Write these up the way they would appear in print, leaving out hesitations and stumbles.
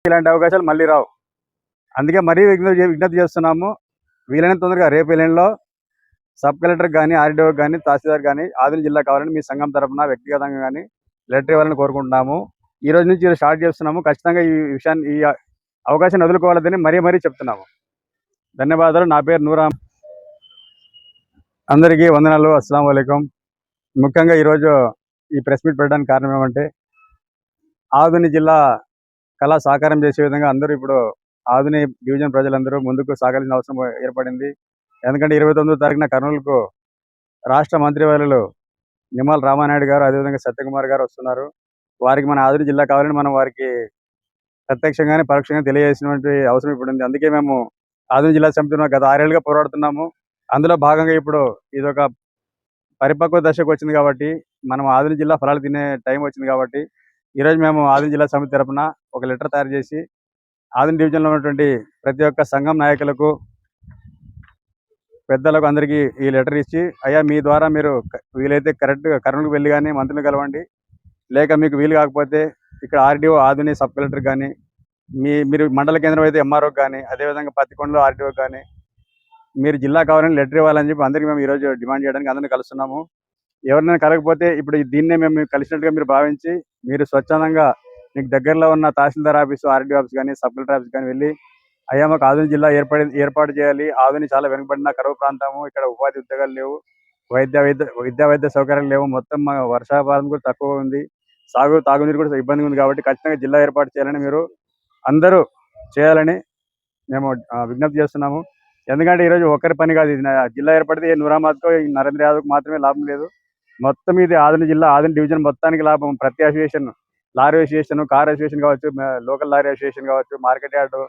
ఇలాంటి అవకాశాలు మళ్ళీ రావు. అందుకే మరీ విజ్ఞప్తి చేస్తున్నాము. వీలైనంత తొందరగా రేపు ఎల్లుండిలో సబ్ కలెక్టర్కి కానీ, ఆర్డీఓకి కానీ, తహసీల్దార్ కానీ ఆధునిక జిల్లా కావాలని మీ సంఘం తరఫున వ్యక్తిగతంగా కానీ లెటర్ ఇవ్వాలని కోరుకుంటున్నాము. ఈ రోజు నుంచి స్టార్ట్ చేస్తున్నాము. ఖచ్చితంగా ఈ అవకాశాన్ని వదులుకోవాలని మరీ చెప్తున్నాము. ధన్యవాదాలు. నా పేరు నూరా. అందరికీ వందనాలు. అస్సలాము అలైకుం. ముఖ్యంగా ఈరోజు ఈ ప్రెస్ మీట్ పెట్టడానికి కారణం ఏమంటే, ఆధునిక జిల్లా కళ సాకారం చేసే విధంగా అందరూ ఇప్పుడు ఆధునిక డివిజన్ ప్రజలందరూ ముందుకు సాగాల్సిన అవసరం ఏర్పడింది. ఎందుకంటే 29వ తారీఖున కర్నూలుకు రాష్ట్ర మంత్రివర్యులు నిమ్మల రామానాయుడు గారు, అదేవిధంగా సత్యకుమార్ గారు వస్తున్నారు. వారికి మన ఆధునిక జిల్లా కావాలని మనం వారికి ప్రత్యక్షంగానే పరోక్షంగా తెలియజేసినటువంటి అవసరం ఇప్పుడు ఉంది. అందుకే మేము ఆధునిక జిల్లా సమితిలో గత 6 ఏళ్ళుగా పోరాడుతున్నాము. అందులో భాగంగా ఇప్పుడు ఇదొక పరిపక్వ దశకు వచ్చింది కాబట్టి, మనం ఆధునిక జిల్లా ఫలాలు తినే టైం వచ్చింది కాబట్టి, ఈరోజు మేము ఆధునిక జిల్లా సమితి తరఫున ఒక లెటర్ తయారు చేసి ఆధునిక డివిజన్లో ఉన్నటువంటి ప్రతి ఒక్క సంఘం నాయకులకు, పెద్దలకు అందరికీ ఈ లెటర్ ఇచ్చి, అయ్యా మీ ద్వారా మీరు వీలైతే కరెక్ట్గా కర్నూలుకు వెళ్ళి కానీ మంత్రులు కలవండి, లేక మీకు వీలు కాకపోతే ఇక్కడ ఆర్డీఓ ఆధునిక సబ్ కలెక్టర్ కానీ, మీరు మండల కేంద్రం అయితే ఎంఆర్ఓకి కానీ, అదేవిధంగా పత్తికొండలో ఆర్డీఓకి కానీ మీరు జిల్లా కావాలని లెటర్ ఇవ్వాలని చెప్పి అందరికీ మేము ఈరోజు డిమాండ్ చేయడానికి అందరినీ కలుస్తున్నాము. ఎవరినైనా కలగకపోతే ఇప్పుడు దీన్నే మేము కలిసినట్టుగా మీరు భావించి, మీరు స్వచ్ఛందంగా మీకు దగ్గరలో ఉన్న తహసీల్దార్ ఆఫీసు, ఆర్డీఓ ఆఫీస్ కానీ, సబ్ కలెక్టర్ ఆఫీస్ కానీ వెళ్ళి, అయ్యా మాకు ఆధునిక జిల్లా ఏర్పాటు చేయాలి, ఆధునిక చాలా వెనుకబడిన కరువు ప్రాంతము, ఇక్కడ ఉపాధి ఉద్యోగాలు లేవు, వైద్య సౌకర్యాలు లేవు, మొత్తం వర్షాపాతం కూడా తక్కువ ఉంది, తాగునీరు కూడా ఇబ్బందిగా ఉంది కాబట్టి ఖచ్చితంగా జిల్లా ఏర్పాటు చేయాలని మీరు అందరూ చేయాలని మేము విజ్ఞప్తి చేస్తున్నాము. ఎందుకంటే ఈరోజు ఒక్కరి పని కాదు. ఇది జిల్లా ఏర్పడితే నూరాబాద్కో నరేంద్ర యాదవ్కి మాత్రమే లాభం లేదు. మొత్తం ఇది ఆధునిక జిల్లా, ఆధునిక డివిజన్ మొత్తానికి లాభం. ప్రతి association, lorry association, car association కావచ్చు, లోకల్ లారీ అసోసియేషన్ కావచ్చు, market yard,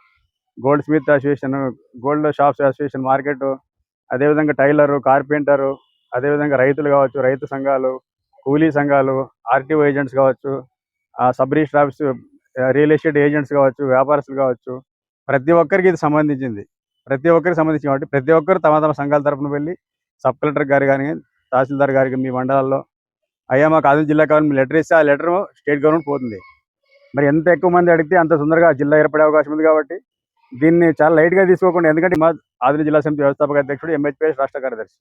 gold Smith association, gold shops association, market, అదేవిధంగా టైలరు, కార్పెంటరు, అదేవిధంగా రైతులు కావచ్చు, రైతు సంఘాలు, కూలీ సంఘాలు, ఆర్టీఓ ఏజెంట్స్ కావచ్చు, sub register office, real estate agents కావచ్చు, వ్యాపారస్తులు కావచ్చు, ప్రతి ఒక్కరికి ఇది సంబంధించింది. ప్రతి ఒక్కరికి సంబంధించి కాబట్టి ప్రతి ఒక్కరు తమ సంఘాల తరఫున వెళ్ళి సబ్ కలెక్టర్ గారు కానీ, తహసీల్దార్ గారికి మీ మండలాల్లో, అయ్యా మాకు ఆధునిక జిల్లా కావాలని మీ లెటర్ ఇస్తే ఆ లెటర్ స్టేట్ గవర్నమెంట్ పోతుంది. మరి ఎంత ఎక్కువ మంది అడిగితే అంత తొందరగా జిల్లా ఏర్పడే అవకాశం ఉంది కాబట్టి దీన్ని చాలా లైట్గా తీసుకోకుండా, ఎందుకంటే మా ఆధునిక జిల్లా సమితి వ్యవస్థాపక అధ్యక్షుడు, ఎంహెచ్పిఎస్ రాష్ట్ర కార్యదర్శి.